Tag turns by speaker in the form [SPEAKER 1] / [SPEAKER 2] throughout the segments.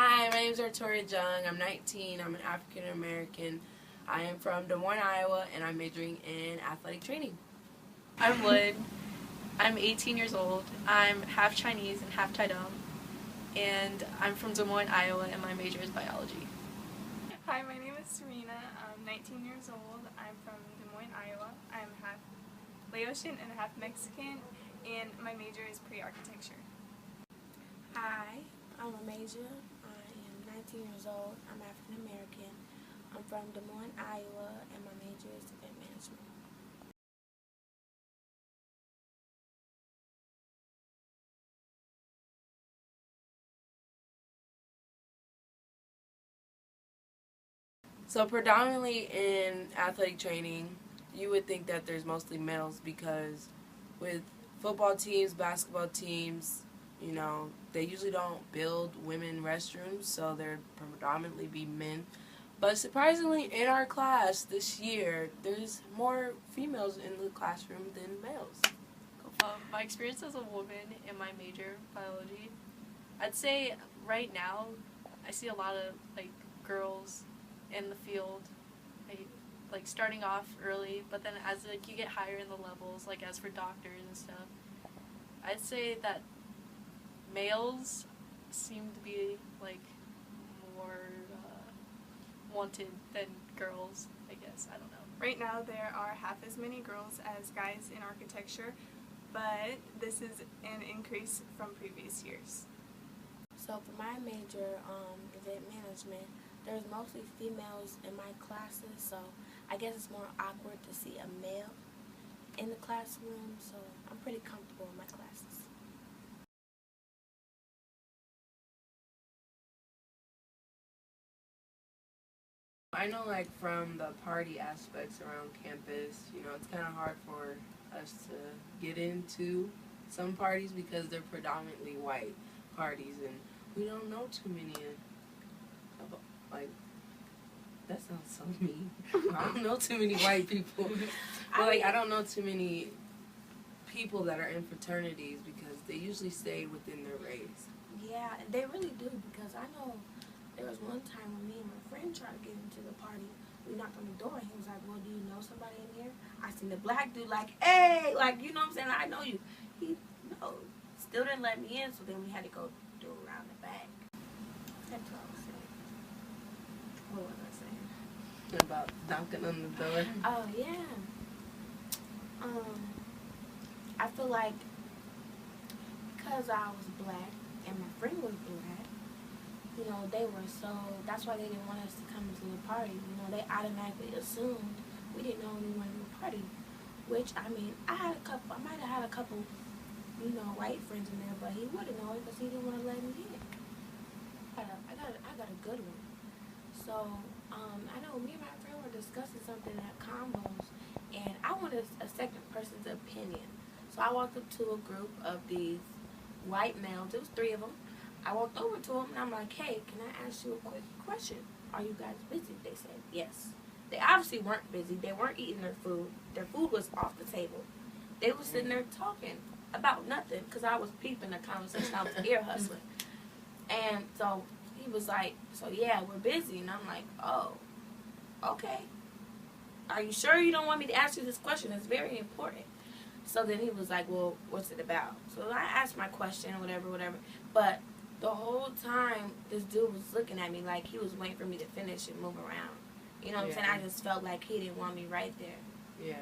[SPEAKER 1] Hi, my name is Artoria Jung. I'm 19. I'm an African American. I am from Des Moines, Iowa, and I'm majoring in athletic training.
[SPEAKER 2] I'm Lid. I'm 18 years old. I'm half Chinese and half Taidam. And I'm from Des Moines, Iowa, and my major is biology.
[SPEAKER 3] Hi, my name is Serena. I'm 19 years old. I'm from Des Moines, Iowa. I'm half Laotian and half Mexican, and my major is pre-architecture.
[SPEAKER 4] Hi, I'm Amasia. I am 19 years old. I'm African American. I'm from Des Moines, Iowa, and my major is event management.
[SPEAKER 1] So predominantly in athletic training, you would think that there's mostly males because with football teams, basketball teams, you know, they usually don't build women restrooms, so they're predominantly be men. But surprisingly, in our class this year, there's more females in the classroom than males.
[SPEAKER 2] My experience as a woman in my major, biology, I'd say right now I see a lot of girls in the field, like starting off early, but then as you get higher in the levels, like as for doctors and stuff, I'd say that males seem to be more wanted than girls, I guess. I don't know.
[SPEAKER 3] Right now, there are half as many girls as guys in architecture, but this is an increase from previous years.
[SPEAKER 4] So for my major, event management, there's mostly females in my classes, so I guess it's more awkward to see a male in the classroom, so I'm pretty comfortable in my classes.
[SPEAKER 1] I know from the party aspects around campus, you know, it's kind of hard for us to get into some parties because they're predominantly white parties and we don't know too many that sounds so mean. I don't know too many white people. But I don't know too many people that are in fraternities because they usually stay within their race.
[SPEAKER 4] Yeah, they really do, because I know there was one time when me and my friend tried to get into the party. We knocked on the door and he was like, well, do you know somebody in here? I seen the black dude hey, you know what I'm saying? I know you. He, no, still didn't let me in, so then we had to go do around the back. That's what I was saying. What was I saying?
[SPEAKER 1] About knocking on the door.
[SPEAKER 4] Oh, yeah. I feel like because I was black and my friend was black, you know, that's why they didn't want us to come into the party. You know, they automatically assumed we didn't know anyone in the party. Which, I mean, I might have had a couple, you know, white friends in there, but he wouldn't know it because he didn't want to let me in. I got a good one. So, I know me and my friend were discussing something at combos, and I wanted a second person's opinion. So I walked up to a group of these white males. There was 3 of them. I walked over to them, and I'm like, hey, can I ask you a quick question? Are you guys busy? They said, yes. They obviously weren't busy. They weren't eating their food. Their food was off the table. They were sitting there talking about nothing because I was peeping the conversation. I was ear hustling. And so he was like, so yeah, we're busy. And I'm like, oh, okay. Are you sure you don't want me to ask you this question? It's very important. So then he was like, well, what's it about? So I asked my question, whatever. But the whole time, this dude was looking at me like he was waiting for me to finish and move around. You know what I'm saying? I just felt like he didn't want me right there.
[SPEAKER 1] Yeah.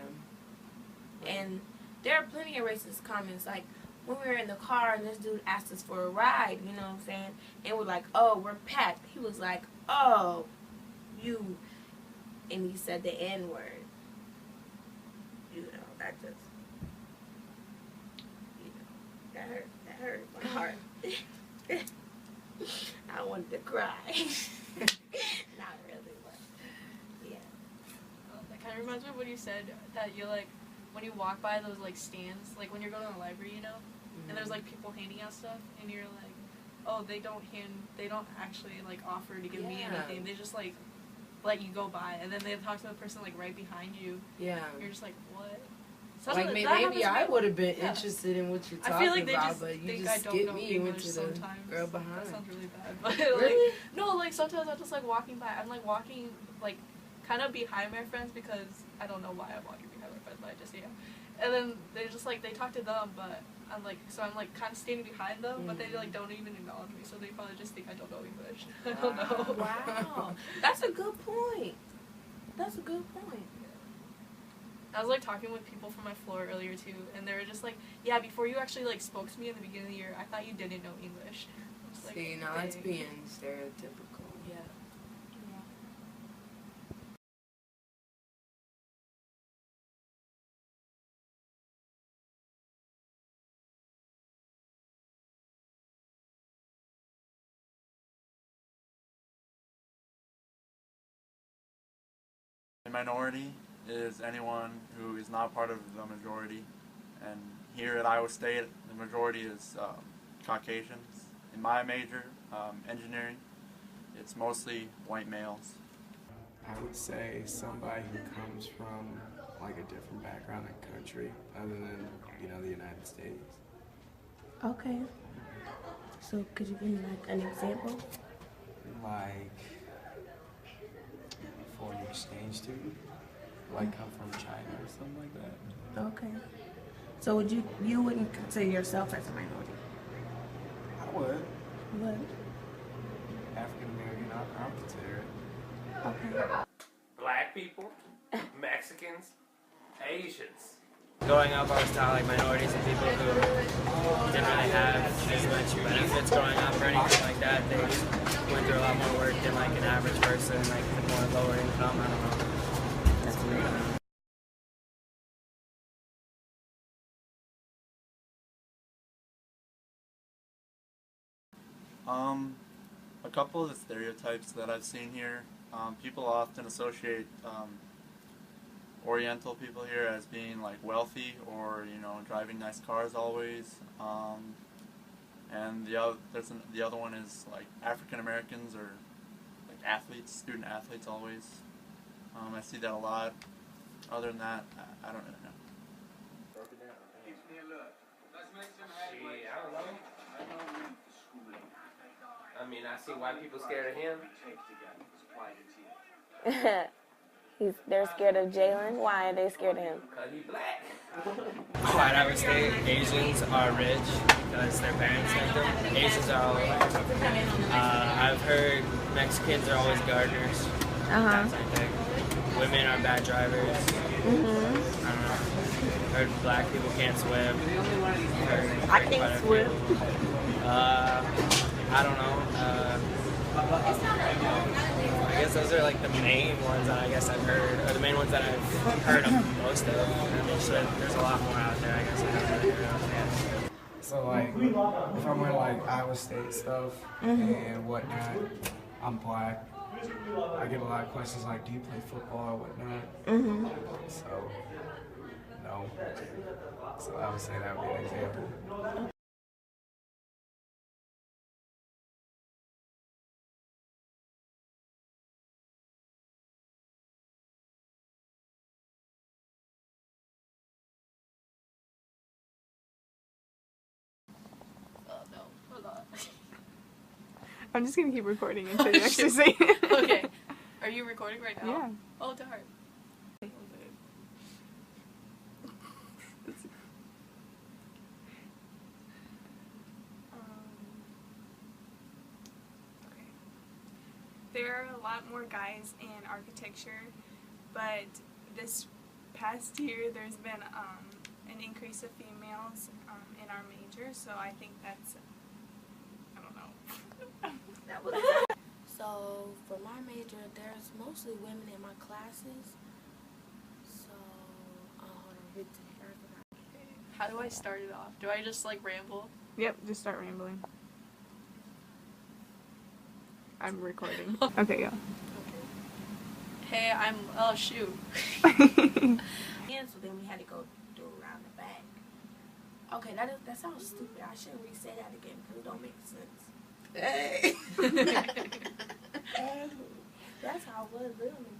[SPEAKER 1] Right.
[SPEAKER 4] And there are plenty of racist comments, like when we were in the car and this dude asked us for a ride, you know what I'm saying? And we're like, oh, we're packed. He was like, oh, you, and he said the N-word. You know, that just, you know, that hurt my heart. I wanted to cry. Not really, but yeah.
[SPEAKER 2] That kind of reminds me of what you said, that you're when you walk by those stands, when you're going to the library, you know, and there's people handing out stuff, and you're like, oh, they don't actually offer to give me anything. They just let you go by, and then they talk to the person right behind you.
[SPEAKER 1] Yeah.
[SPEAKER 2] You're just like, what?
[SPEAKER 1] Like maybe I would have been interested in what you're talking
[SPEAKER 2] I feel like they
[SPEAKER 1] about,
[SPEAKER 2] just
[SPEAKER 1] but you
[SPEAKER 2] think
[SPEAKER 1] just
[SPEAKER 2] I don't
[SPEAKER 1] skipped
[SPEAKER 2] know
[SPEAKER 1] me and went
[SPEAKER 2] English
[SPEAKER 1] to the
[SPEAKER 2] sometimes.
[SPEAKER 1] girl behind.
[SPEAKER 2] That sounds really bad, but
[SPEAKER 1] Really?
[SPEAKER 2] like no, like sometimes I'm just like walking by. I'm like walking like kind of behind my friends because I don't know why I'm walking behind my friends, but I just and then they just like they talk to them, but I'm like kind of standing behind them, but they like don't even acknowledge me, so they probably just think I don't know English. I don't know.
[SPEAKER 4] Wow, that's a good point. That's a good point.
[SPEAKER 2] I was like talking with people from my floor earlier too, and they were just like, "Yeah, before you actually like spoke to me in the beginning of the year, I thought you didn't know English." Like,
[SPEAKER 1] see, now that's being stereotypical.
[SPEAKER 2] Yeah.
[SPEAKER 5] A minority is anyone who is not part of the majority, and here at Iowa State, the majority is Caucasians. In my major, engineering, it's mostly white males.
[SPEAKER 6] I would say somebody who comes from like a different background and country other than, the United States.
[SPEAKER 4] Okay. So could you give me like an example?
[SPEAKER 6] Like foreign exchange student, like come from China or something like that.
[SPEAKER 4] Okay. So you wouldn't consider yourself as a minority?
[SPEAKER 6] I would.
[SPEAKER 4] What?
[SPEAKER 6] African American, I'll consider it.
[SPEAKER 4] Okay.
[SPEAKER 7] Black people, Mexicans, Asians.
[SPEAKER 8] Growing up, I was taught like minorities and people who didn't really have as much benefits growing up or anything like that. They went through a lot more work than like an average person, like the more lower income. I don't know. That's weird.
[SPEAKER 5] A couple of the stereotypes that I've seen here, people often associate Oriental people here as being like wealthy or driving nice cars always, and the other one is like African Americans or like athletes, student athletes always. I see that a lot. Other than that, I don't really know.
[SPEAKER 7] I don't know. I mean, I see white people scared of him.
[SPEAKER 4] They're scared of Jalen. Why are they scared of him?
[SPEAKER 7] Because he's black.
[SPEAKER 8] At Iowa State, Asians are rich because their parents make them. Asians are all I've heard Mexicans are always gardeners. That type of thing. Women are bad drivers. I don't know. Heard black people can't swim.
[SPEAKER 4] I can't swim.
[SPEAKER 8] I don't know. I guess those are like the main ones that I guess I've heard, or the main ones that I've heard of most of. There's a lot more out there, I guess. I haven't really heard of.
[SPEAKER 6] So like, if I'm wearing like Iowa State stuff and whatnot, I'm black. I get a lot of questions like, do you play football or whatnot? So, no. So I would say that would be an example.
[SPEAKER 2] Oh no, hold on.
[SPEAKER 3] I'm just gonna keep recording until you actually say it.
[SPEAKER 2] Okay. Are you recording right now?
[SPEAKER 3] Yeah.
[SPEAKER 2] Oh darn.
[SPEAKER 3] There are a lot more guys in architecture, but this past year there's been an increase of females in our major, so I think that's, I don't know.
[SPEAKER 4] So for my major, there's mostly women in my classes. So, hold on,
[SPEAKER 2] How do I start it off? Do I just like ramble?
[SPEAKER 3] Yep, just start rambling. I'm recording. Okay, go.
[SPEAKER 2] Hey, oh shoot.
[SPEAKER 4] Yeah, so then we had to go do around the back. Okay, that sounds stupid. I shouldn't re-say that again because it don't make sense.
[SPEAKER 1] Hey.
[SPEAKER 4] That's how it was literally.